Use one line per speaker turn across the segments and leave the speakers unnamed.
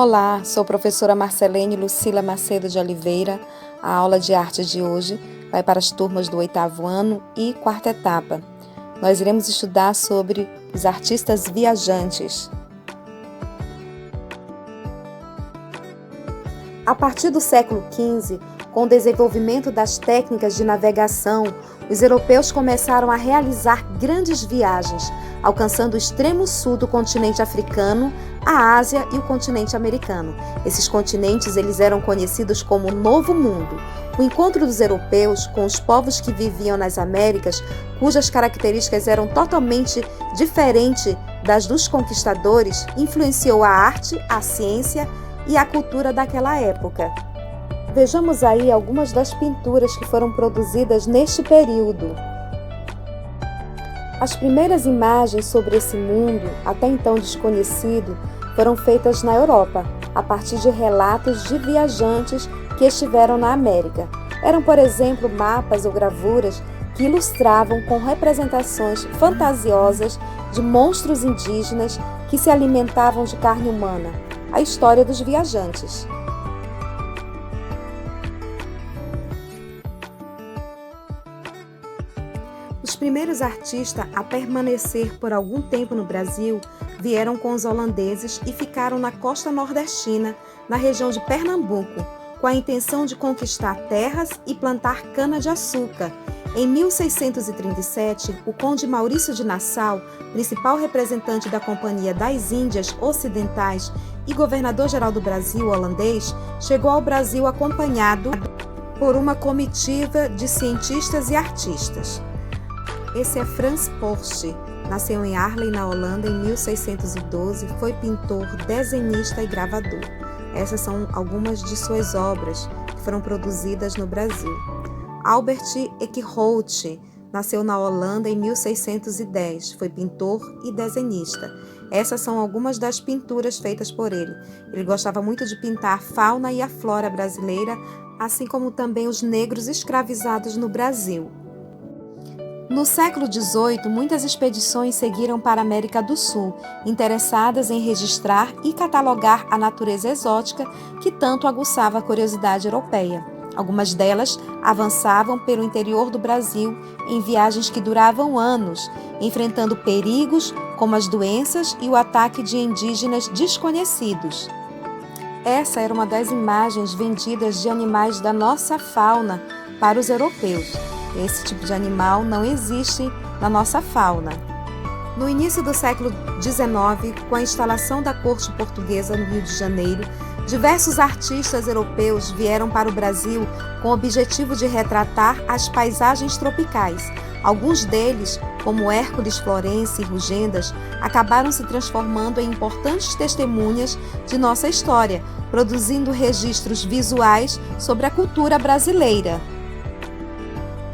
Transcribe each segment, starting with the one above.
Olá, sou a professora Marcelene Lucila Macedo de Oliveira. A aula de arte de hoje vai para as turmas do 8º ano e 4ª etapa. Nós iremos estudar sobre os artistas viajantes. A partir do século XV, com o desenvolvimento das técnicas de navegação, os europeus começaram a realizar grandes viagens, alcançando o extremo sul do continente africano, a Ásia e o continente americano. Esses continentes eles eram conhecidos como Novo Mundo. O encontro dos europeus com os povos que viviam nas Américas, cujas características eram totalmente diferentes das dos conquistadores, influenciou a arte, a ciência e a cultura daquela época. Vejamos aí algumas das pinturas que foram produzidas neste período. As primeiras imagens sobre esse mundo, até então desconhecido, foram feitas na Europa, a partir de relatos de viajantes que estiveram na América. Eram, por exemplo, mapas ou gravuras que ilustravam com representações fantasiosas de monstros indígenas que se alimentavam de carne humana. A história dos viajantes. Os primeiros artistas a permanecer por algum tempo no Brasil vieram com os holandeses e ficaram na costa nordestina, na região de Pernambuco, com a intenção de conquistar terras e plantar cana-de-açúcar. Em 1637, o conde Maurício de Nassau, principal representante da Companhia das Índias Ocidentais e governador-geral do Brasil holandês, chegou ao Brasil acompanhado por uma comitiva de cientistas e artistas. Esse é Frans Porsche, nasceu em Haarlem, na Holanda, em 1612, foi pintor, desenhista e gravador. Essas são algumas de suas obras que foram produzidas no Brasil. Albert Eekhout nasceu na Holanda em 1610, foi pintor e desenhista. Essas são algumas das pinturas feitas por ele. Ele gostava muito de pintar a fauna e a flora brasileira, assim como também os negros escravizados no Brasil. No século XVIII, muitas expedições seguiram para a América do Sul, interessadas em registrar e catalogar a natureza exótica que tanto aguçava a curiosidade europeia. Algumas delas avançavam pelo interior do Brasil em viagens que duravam anos, enfrentando perigos como as doenças e o ataque de indígenas desconhecidos. Essa era uma das imagens vendidas de animais da nossa fauna para os europeus. Esse tipo de animal não existe na nossa fauna. No início do século XIX, com a instalação da corte portuguesa no Rio de Janeiro, diversos artistas europeus vieram para o Brasil com o objetivo de retratar as paisagens tropicais. Alguns deles, como Hércules Florence e Rugendas, acabaram se transformando em importantes testemunhas de nossa história, produzindo registros visuais sobre a cultura brasileira.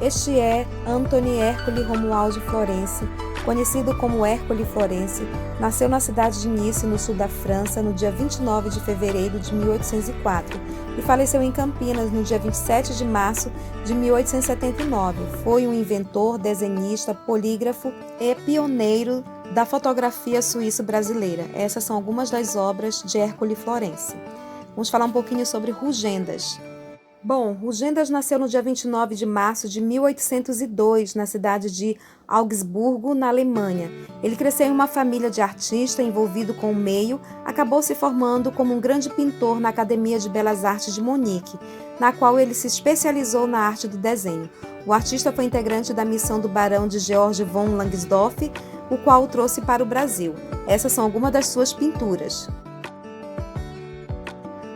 Este é Antoni Hércules Romualdi Florence, conhecido como Hércules Florence, nasceu na cidade de Nice, no sul da França, no dia 29 de fevereiro de 1804 e faleceu em Campinas no dia 27 de março de 1879. Foi um inventor, desenhista, polígrafo e pioneiro da fotografia suíço-brasileira. Essas são algumas das obras de Hércules Florence. Vamos falar um pouquinho sobre Rugendas. Bom, Rugendas nasceu no dia 29 de março de 1802, na cidade de Augsburgo, na Alemanha. Ele cresceu em uma família de artistas envolvido com o meio, acabou se formando como um grande pintor na Academia de Belas Artes de Munique, na qual ele se especializou na arte do desenho. O artista foi integrante da missão do barão de George von Langsdorff, o qual o trouxe para o Brasil. Essas são algumas das suas pinturas.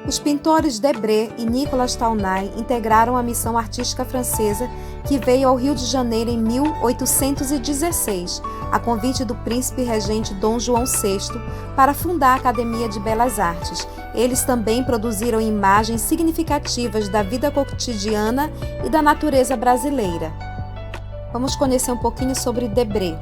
Os pintores Debré e Nicolas Taunay integraram a missão artística francesa que veio ao Rio de Janeiro em 1816, a convite do príncipe regente Dom João VI, para fundar a Academia de Belas Artes. Eles também produziram imagens significativas da vida cotidiana e da natureza brasileira. Vamos conhecer um pouquinho sobre Debré.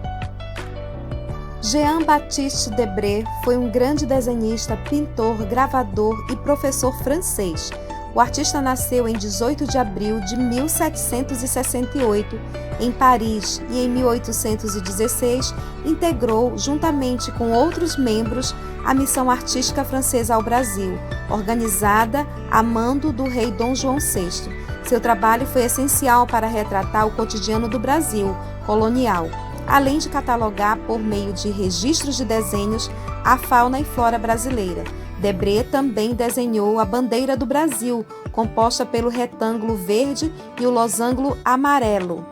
Jean-Baptiste Debré foi um grande desenhista, pintor, gravador e professor francês. O artista nasceu em 18 de abril de 1768, em Paris, e em 1816 integrou, juntamente com outros membros, a missão artística francesa ao Brasil, organizada a mando do rei Dom João VI. Seu trabalho foi essencial para retratar o cotidiano do Brasil colonial, além de catalogar, por meio de registros de desenhos, a fauna e flora brasileira. Debré também desenhou a bandeira do Brasil, composta pelo retângulo verde e o losango amarelo.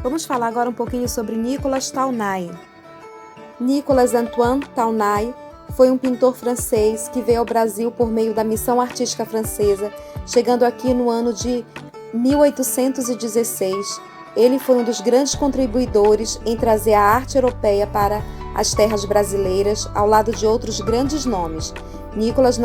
Vamos falar agora um pouquinho sobre Nicolas Tournai. Nicolas Antoine Tournai foi um pintor francês que veio ao Brasil por meio da missão artística francesa, chegando aqui no ano de 1816. Ele foi um dos grandes contribuidores em trazer a arte europeia para as terras brasileiras, ao lado de outros grandes nomes. Nicolas